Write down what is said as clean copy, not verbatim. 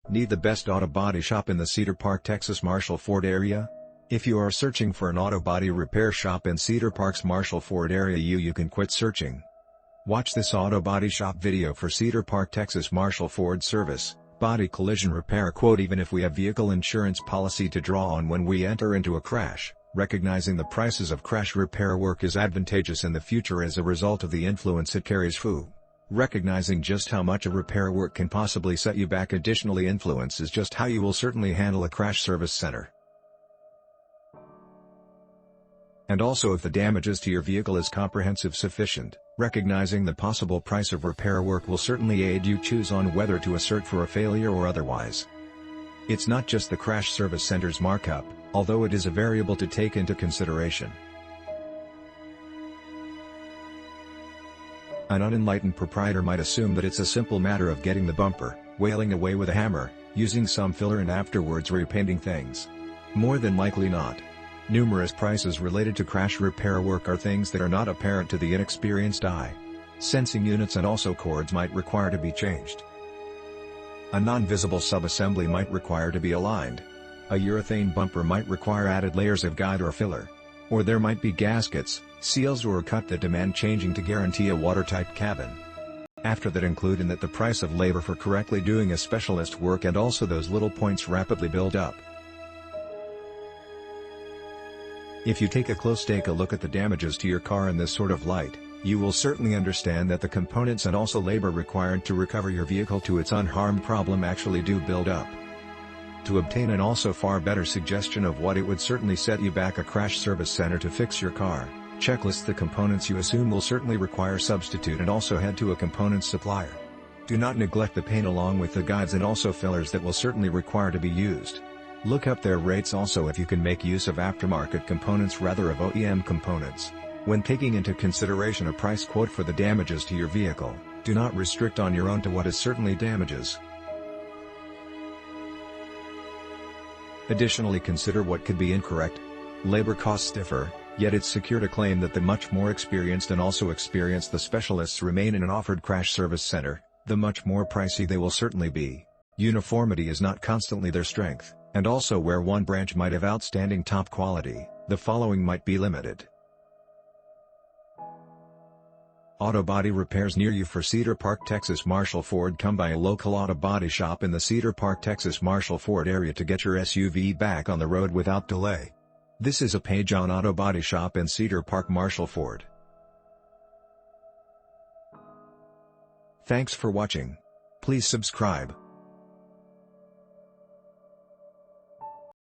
Need the best auto body shop in the Cedar Park, Texas Marshall Ford area? If you are searching for an auto body repair shop in Cedar Park's Marshall Ford area, you can quit searching. Watch this auto body shop video for Cedar Park, Texas Marshall Ford service, body collision repair quote. Even if we have vehicle insurance policy to draw on when we enter into a crash, recognizing the prices of crash repair work is advantageous in the future as a result of the influence it carries. Recognizing just how much a repair work can possibly set you back additionally influences just how you will certainly handle a crash service center. And also if the damages to your vehicle is comprehensive sufficient, recognizing the possible price of repair work will certainly aid you choose on whether to assert for a failure or otherwise. It's not just the crash service center's markup, although it is a variable to take into consideration. An unenlightened proprietor might assume that it's a simple matter of getting the bumper, wailing away with a hammer, using some filler and afterwards repainting things. More than likely not. Numerous prices related to crash repair work are things that are not apparent to the inexperienced eye. Sensing units and also cords might require to be changed. A non-visible subassembly might require to be aligned. A urethane bumper might require added layers of guide or filler. Or there might be gaskets, seals or a cut that demand changing to guarantee a watertight cabin. After that include in that the price of labor for correctly doing a specialist work, and also those little points rapidly build up. If you take a look at the damages to your car in this sort of light, you will certainly understand that the components and also labor required to recover your vehicle to its unharmed problem actually do build up. To obtain an also far better suggestion of what it would certainly set you back a crash service center to fix your car, checklist the components you assume will certainly require substitute and also head to a component supplier. Do not neglect the paint along with the guides and also fillers that will certainly require to be used. Look up their rates also if you can make use of aftermarket components rather of OEM components. When taking into consideration a price quote for the damages to your vehicle, do not restrict on your own to what is certainly damages. Additionally, consider what could be incorrect. Labor costs differ, yet it's secure to claim that the much more experienced and also experienced the specialists remain in an offered crash service center, the much more pricey they will certainly be. Uniformity is not constantly their strength, and also where one branch might have outstanding top quality, the following might be limited. Auto body repairs near you for Cedar Park, Texas Marshall Ford. Come by a local auto body shop in the Cedar Park, Texas Marshall Ford area to get your SUV back on the road without delay. This is a page on auto body shop in Cedar Park Marshall Ford. Thanks for watching. Please subscribe.